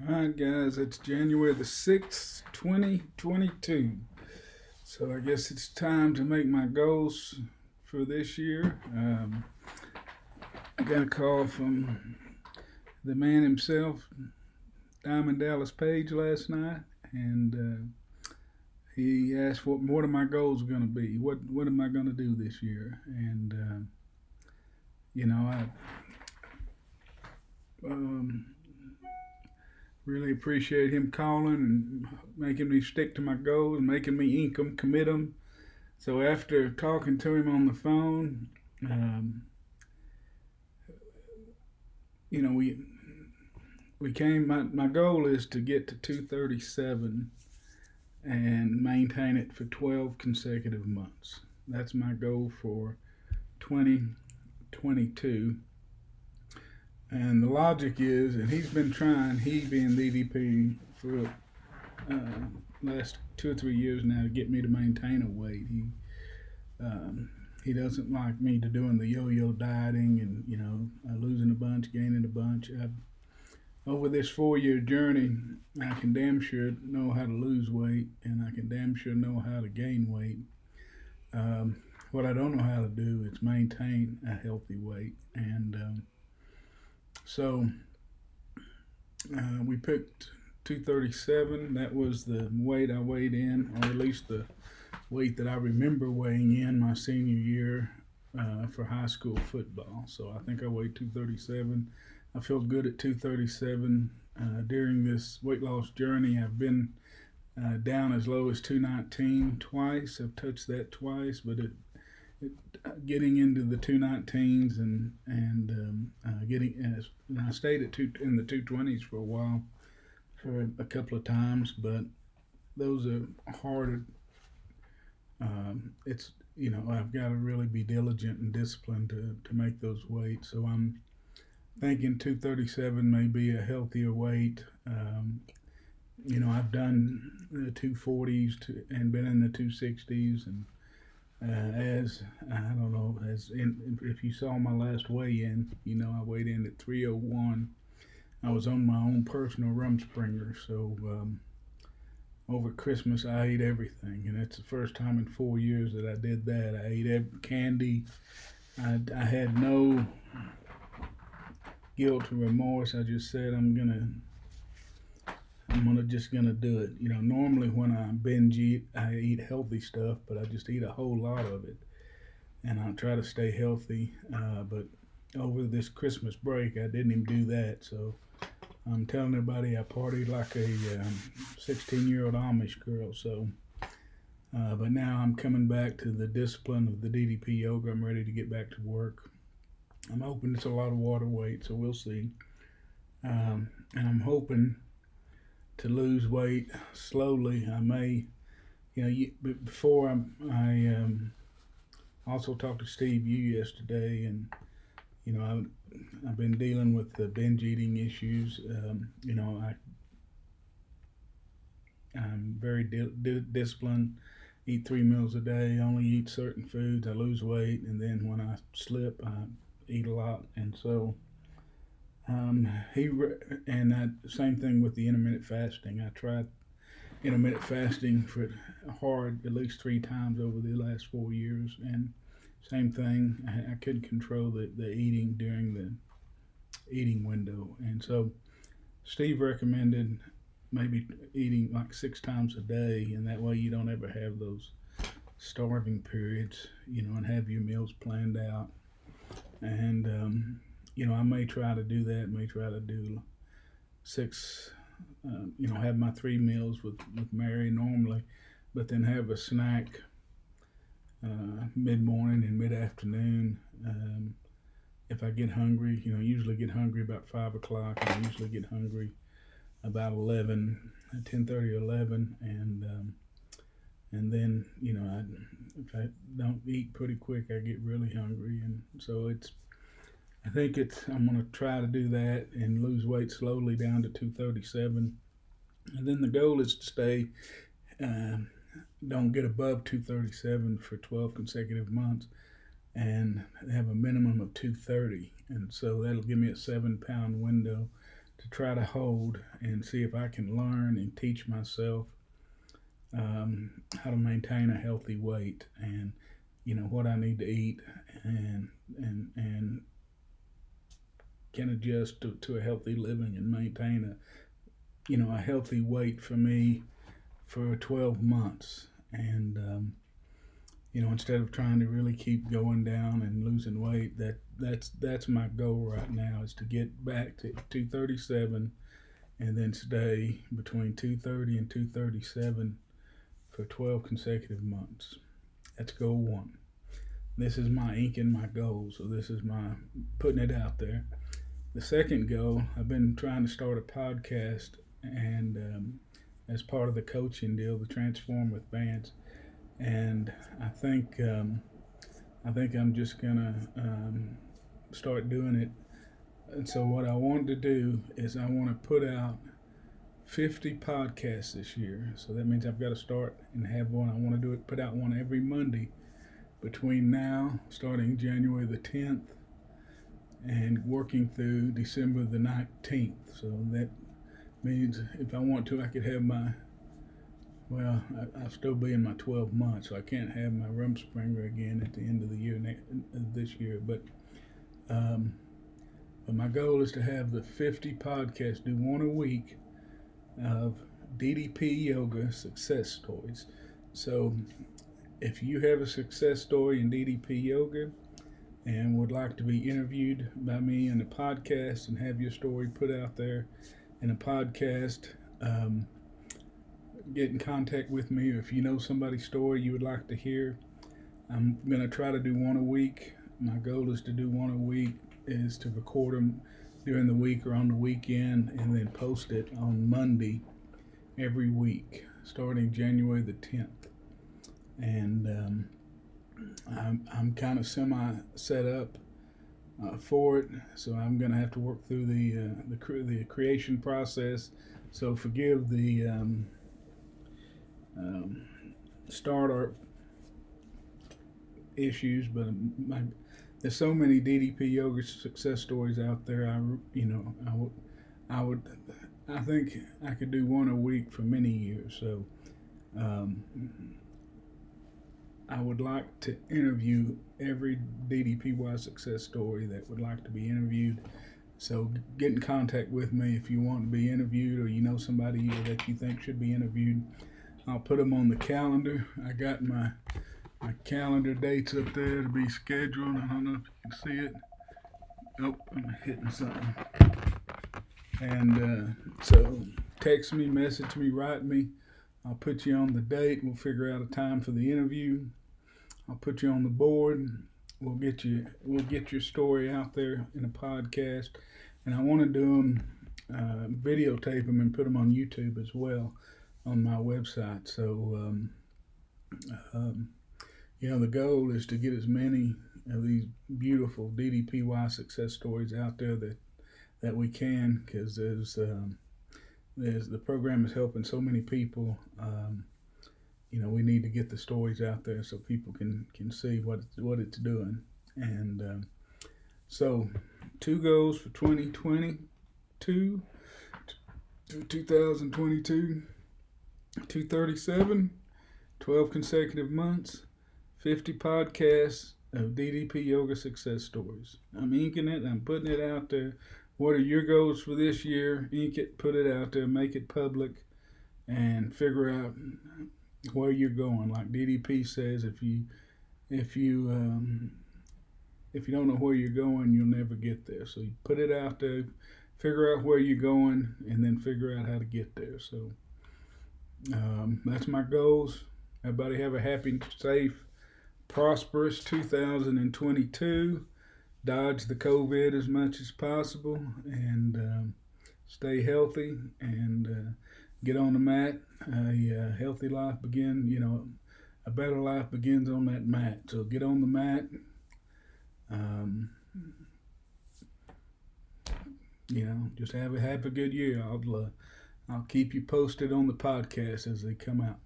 All right, guys, it's January the 6th, 2022. So I guess it's time to make my goals for this year. I got a call from the man himself, Diamond Dallas Page, last night, and he asked what are my goals going to be? What am I going to do this year? And I um, really appreciate him calling and making me stick to my goals, making me ink them, commit them. So after talking to him on the phone, um, we came. My goal is to get to 237 and maintain it for 12 consecutive months. That's my goal for 2022. And the logic is, and he's been trying, he being DDP, for last 2 or 3 years now to get me to maintain a weight. He doesn't like me to doing the yo-yo dieting and losing a bunch, gaining a bunch. Over this 4-year journey, I can damn sure know how to lose weight, and I can damn sure know how to gain weight. What I don't know how to do is maintain a healthy weight, and so we picked 237. That was the weight I weighed in, or at least the weight that I remember weighing in my senior year for high school football. So I think I weighed 237. I feel good at 237. During this weight loss journey, I've been down as low as 219 twice. I've touched that twice, but getting into the 219s and I stayed in the 220s for a while, for a couple of times, but those are hard. I've got to really be diligent and disciplined to make those weights. So I'm thinking 237 may be a healthier weight. I've done the 240s and been in the 260s, and if you saw my last weigh-in, I weighed in at 301. I was on my own personal Rumspringer, so over Christmas I ate everything, and it's the first time in 4 years that I did that. I ate candy. I had no guilt or remorse. I just said I'm just gonna do it. Normally when I binge eat, I eat healthy stuff, but I just eat a whole lot of it, and I try to stay healthy. But over this Christmas break, I didn't even do that. So I'm telling everybody I partied like a 16-year-old Amish girl. So, but now I'm coming back to the discipline of the DDP yoga. I'm ready to get back to work. I'm hoping it's a lot of water weight, so we'll see. And I'm hoping to lose weight slowly. I may, before I also talked to Steve Yu yesterday, and I've been dealing with the binge eating issues. I'm very disciplined. Eat 3 meals a day. Only eat certain foods. I lose weight, and then when I slip, I eat a lot, and so. Same thing with the intermittent fasting. I tried intermittent fasting for hard at least 3 times over the last 4 years, and same thing. I couldn't control the eating during the eating window, and so Steve recommended maybe eating like 6 times a day, and that way you don't ever have those starving periods, and have your meals planned out. And I may try to do that. May try to do 6. Have my 3 meals with Mary normally, but then have a snack mid-morning and mid-afternoon. If I get hungry, usually get hungry about 5 o'clock, and I usually get hungry about 11, 10:30 or 11, and then if I don't eat pretty quick, I get really hungry, and so I'm going to try to do that and lose weight slowly down to 237. And then the goal is to stay, don't get above 237 for 12 consecutive months, and have a minimum of 230. And so that'll give me a 7-pound window to try to hold and see if I can learn and teach myself how to maintain a healthy weight, and what I need to eat, and can adjust to a healthy living and maintain a healthy weight for me for 12 months. And instead of trying to really keep going down and losing weight, that's my goal right now, is to get back to 237 and then stay between 230 and 237 for 12 consecutive months. That's goal one. This is my inking my goal, so this is my putting it out there. The second goal, I've been trying to start a podcast, and as part of the coaching deal, the Transform with Vance, and I think I'm just gonna start doing it. And so what I want to do is I want to put out 50 podcasts this year. So that means I've got to start and have one. I want to put out one every Monday between now, starting January the 10th, and working through December the 19th. So that means if I want to, I could have I'll still be in my 12 months, so I can't have my Rumspringa again at the end of the year, this year. But my goal is to have the 50 podcasts, do one a week, of DDP Yoga Success Stories. So if you have a success story in DDP Yoga and would like to be interviewed by me in a podcast and have your story put out there in a podcast, get in contact with me. If you know somebody's story you would like to hear, I'm going to try to do one a week. My goal is to do one a week, is to record them during the week or on the weekend, and then post it on Monday every week, starting January the 10th. And I'm kind of semi set up for it, so I'm going to have to work through the creation process. So forgive the startup issues, but there's so many DDP yoga success stories out there. I think I could do one a week for many years. So I would like to interview every DDPY success story that would like to be interviewed. So get in contact with me if you want to be interviewed, or you know somebody that you think should be interviewed. I'll put them on the calendar. I got my calendar dates up there to be scheduled. I don't know if you can see it. Nope, I'm hitting something. And so text me, message me, write me. I'll put you on the date. We'll figure out a time for the interview. I'll put you on the board. We'll get your story out there in a podcast. And I want to do them, videotape them, and put them on YouTube as well on my website. So the goal is to get as many of these beautiful DDPY success stories out there that we can, because the program is helping so many people. We need to get the stories out there so people can see what it's doing. And so 2 goals for 2022 to 2022, 237, 12 consecutive months, 50 podcasts of DDP Yoga Success Stories. I'm inking it. I'm putting it out there. What are your goals for this year? Ink it, put it out there, make it public, and figure out where you're going. Like DDP says, if you don't know where you're going, you'll never get there. So you put it out there, figure out where you're going, and then figure out how to get there. So that's my goals. Everybody have a happy, safe, prosperous 2022. Dodge the COVID as much as possible, and stay healthy, and get on the mat. A healthy life a better life begins on that mat. So get on the mat. Just have a good year. I'll keep you posted on the podcast as they come out.